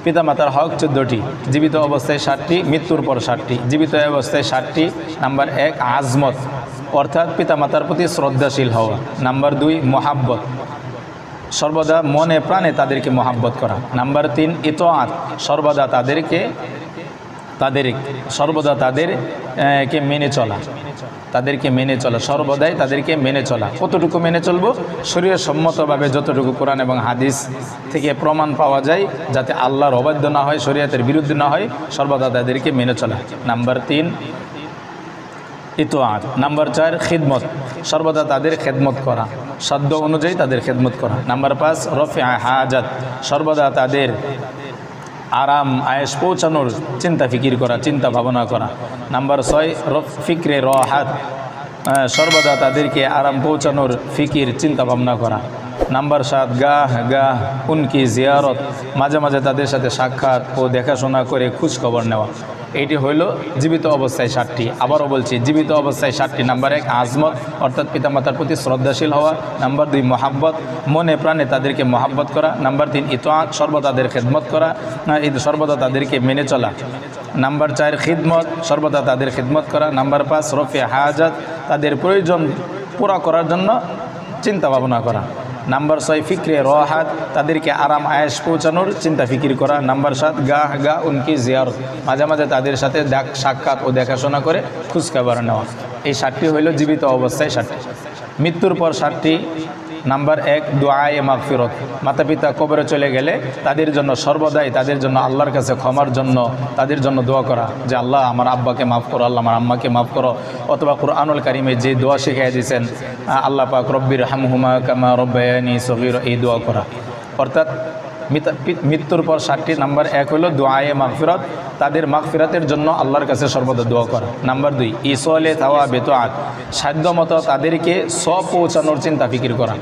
পিতামাতার হক 14টি, জীবিত অবস্থায় 60টি, মৃত্যুর পর 60টি। জীবিত অবস্থায় 60টি। নাম্বার 1 আজমত, অর্থাৎ পিতামাতার প্রতি শ্রদ্ধাশীল হওয়া। নাম্বার 2 মহাব্বত, সর্বদা মনে প্রাণে তাদেরকে মহাব্বত করা। নাম্বার 3 ইতআত, সর্বদা তাদেরকে মেনে চলা, সর্বদাই তাদেরকে মেনে চলা। কতটুকু মেনে চলবো? শরীয়ত সম্মতভাবে যতটুকু কোরআন এবং হাদিস থেকে প্রমাণ পাওয়া যায়, যাতে আল্লাহর অবাধ্য না হয়, শরীয়তের বিরুদ্ধে না হয়, সর্বদা তাদেরকে মেনে চলা। নাম্বার 3 ইতআত। নাম্বার 4 খিদমত, সর্বদা তাদের খেদমত করা, সাধ্য অনুযায়ী তাদের খেদমত করা। নাম্বার 5 রফিআ হাজাত, সর্বদা তাদের আরাম আয়েশ পৌঁছানোর চিন্তা ফিকির করা, চিন্তা ভাবনা করা। নাম্বার 6 ফিক্রে রাহাত, সর্বদা তাদেরকে আরাম পৌঁছানোর ফিকির চিন্তা ভাবনা করা। নাম্বার 7 গাহ উনকি জিয়ারত, মাঝে মাঝে তাদের সাথে সাক্ষাৎ ও দেখাশোনা করে খোঁজ খবর নেওয়া। এটি হইল জীবিত অবস্থায় 60টি। আবারও বলছি, জীবিত অবস্থায় 60টি। নাম্বার 1 আজমত, অর্থাৎ পিতামাতার প্রতি শ্রদ্ধাশীল হওয়া। নাম্বার 2 মহাব্বত, মনে প্রাণে তাদেরকে মহাব্বত করা। নাম্বার 3 ইতআত, সর্বদা তাদের খেদমত করা, সর্বদা তাদেরকে মেনে চলা। নাম্বার 4 খিদমত, সর্বদা তাদের খিদমত করা। নাম্বার 5 রফিআ হাজাত, তাদের প্রয়োজন পুরা করার জন্য চিন্তা ভাবনা করা। নাম্বার 6 ফিক্রে রাহাত, তাদেরকে আরাম আয়েশ পৌঁছানোর চিন্তা ফিকির করা। নাম্বার 7 গাহ উনকি জিয়ারত, মাঝে মাঝে তাদের সাথে সাক্ষাৎ ও দেখাশোনা করে খোঁজখবর নেওয়া। এই 60টি হইল জীবিত অবস্থায় 60টি। মৃত্যুর পর 60টি। নাম্বার 1 দুআয়ে মাগফিরত, মাতা পিতা কবরে চলে গেলে তাদের জন্য সর্বদাই তাদের জন্য আল্লাহর কাছে ক্ষমার জন্য তাদের জন্য দোয়া করা, যে আল্লাহ আমার আব্বাকে মাফ করো, আল্লাহ আমার আম্মাকে মাফ করো। অথবা কুরআনুল কারীমে যে দোয়া শিখিয়ে দিয়েছেন, আল্লাহ পাক রব্বির হামহুমা কামা রব্বায়ানি সগীরা, এই দোয়া করা। অর্থাৎ মৃত্যুর পর 60টি। নাম্বার 1 হলো দুআয়ে মাগফিরাত, তাদের মাগফিরাতের জন্য আল্লাহর কাছে সর্বদা দোয়া করা। নাম্বার 2 ইসলে তাওয়া বেতআত, সাধ্যমতো তাদেরকে সব পৌঁছানোর চিন্তা ফিকির করা,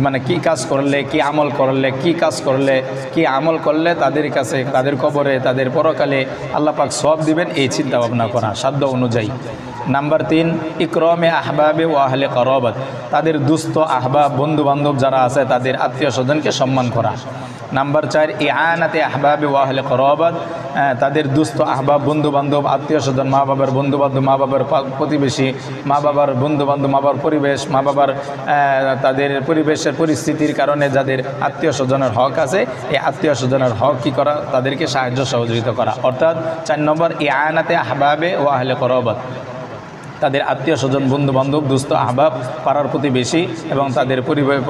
মানে কি কাজ করলে, কি আমল করলে, কি আমল করলে তাদের কাছে, তাদের কবরে, তাদের পরকালে আল্লাহ পাক সওয়াব দিবেন, এই চিন্তা ভাবনা করা সাধ্য অনুযায়ী। নাম্বার 3 ইকরামে আহবাবে ও আহলে কারাবাত, তাদের দুস্থ আহবাব বন্ধু বান্ধব যারা আছে তাদের আত্মীয় স্বজনকে সম্মান করা। নাম্বার 4 ইআনাতে আহবাবে ও আহলে কারাবাত, তাদের দুস্থ আহবাব বন্ধু বান্ধব আত্মীয় স্বজন, মা বাবার বন্ধু বান্ধব, মা বাবার প্রতিবেশী, মা বাবার বন্ধু বান্ধব, মা বাবার পরিবেশ, মা বাবার তাদের পরিবেশের পরিস্থিতির কারণে যাদের আত্মীয় স্বজনের হক আছে, এই আত্মীয় স্বজনের হক কী করা? তাদেরকে সাহায্য সহযোগিতা করা। অর্থাৎ 4 নম্বর ইআনাতে আহবাবে ও আহলে কারাবাত, তাদের আত্মীয় স্বজন বন্ধু বান্ধব দুস্থ আহবাব পাড়ার প্রতিবেশী এবং তাদের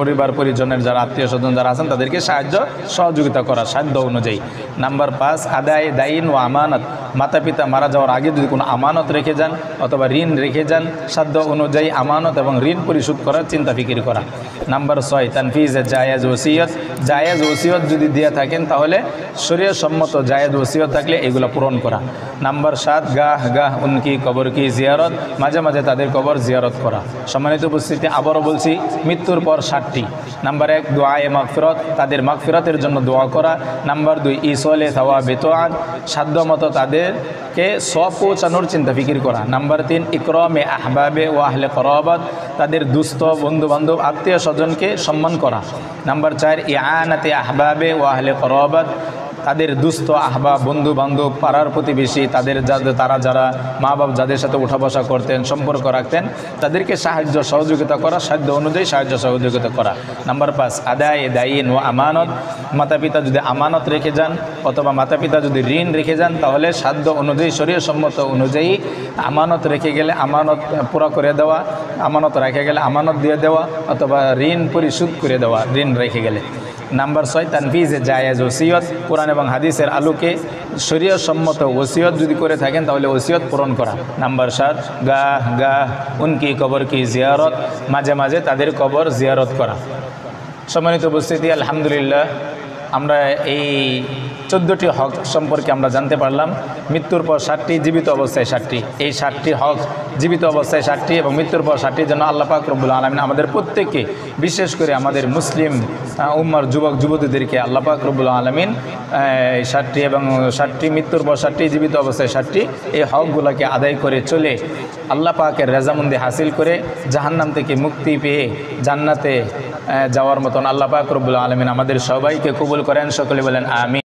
পরিবার পরিজনের যারা আত্মীয় স্বজন যারা আছেন তাদেরকে সাহায্য সহযোগিতা করা সাধ্য অনুযায়ী। নাম্বার 5 আদায় দাইন ও আমানত, মাতা পিতা মারা যাওয়ার আগে যদি কোনো আমানত রেখে যান অথবা ঋণ রেখে যান, সাধ্য অনুযায়ী আমানত এবং ঋণ পরিশোধ করার চিন্তা ফিকির করা। নাম্বার 6 তানফিজে জায়েজ ওসিয়ত, জায়েজ ওসিয়ত যদি দিয়ে থাকেন তাহলে শরীয়ত সম্মত জায়েজ ওসিয়ত থাকলে এগুলো পূরণ করা। নাম্বার 7 গাহ উনকি কবর কি জিয়ারত, মাঝে মাঝে তাদের কবর জিয়ারত করা। সম্মানিত উপস্থিতি, আবারও বলছি, মৃত্যুর পর 60টি। নাম্বার 1 দুআয়ে মাগফিরাত, তাদের মাগফিরাতের জন্য দোয়া করা। নাম্বার 2 ইসলে তাওয়া বেতআত, সাধ্যমতো তাদেরকে সওয়াব পৌঁছানোর চিন্তা ফিকির করা। নাম্বার 3 ইকরামে আহবাবে ও আহলে কারাবাত, তাদের দুস্থ বন্ধু বান্ধব আত্মীয় স্বজনকে সম্মান করা। নাম্বার 4 ইআনাতে আহবাবে ও আহলে কারাবাত, তাদের দুস্থ আহবাব বন্ধু বান্ধব পাড়ার প্রতিবেশী তারা যারা মা বাপ যাদের সাথে উঠা বসা করতেন, সম্পর্ক রাখতেন, তাদেরকে সাহায্য সহযোগিতা করা, সাধ্য অনুযায়ী সাহায্য সহযোগিতা করা। নাম্বার 5 আদায় দাইন ও আমানত, মাতা পিতা যদি আমানত রেখে যান অথবা মাতা পিতা যদি ঋণ রেখে যান তাহলে সাধ্য অনুযায়ী শরীয়ত সম্মত অনুযায়ী আমানত রেখে গেলে আমানত পুরা করে দেওয়া, আমানত রেখে গেলে আমানত দিয়ে দেওয়া অথবা ঋণ পরিশোধ করে দেওয়া ঋণ রেখে গেলে। নাম্বার 6 তানফিজে জায়েজ ওসিয়ত, কোরআন এবং হাদিসের আলোকে শরীয়ত সম্মত ওসিয়ত যদি করে থাকেন তাহলে ওসিয়ত পূরণ করা। নাম্বার 7 গাহ উনকি কবর কি জিয়ারত, মাঝে মাঝে তাদের কবর জিয়ারত করা। সম্মানিত উপস্থিতি, আলহামদুলিল্লাহ আমরা এই 14টি হক সম্পর্কে আমরা জানতে পারলাম। মৃত্যুর পর 60টি, জীবিত অবস্থায় 60টি। এই 60টি হক জীবিত অবস্থায় 60টি এবং মৃত্যুর পর 60টির জন্য আল্লাহ পাক রব্বুল আলামিন আমাদের প্রত্যেককে, বিশেষ করে আমাদের মুসলিম উম্মার যুবক যুবতীদেরকে আল্লাহ পাক রব্বুল আলামিন 60টি এবং 60টি, মৃত্যুর পর 60টি, জীবিত অবস্থায় 60টি, এই হকগুলোকে আদায় করে চলে আল্লাহ পাকের রেজামন্দি হাসিল করে জাহান্নাম থেকে মুক্তি পেয়ে জান্নাতে যাওয়ার মতন আল্লাহ পাক রব্বুল আলামিন আমাদের সবাইকে কবুল করেন। সকলে বলেন আমিন।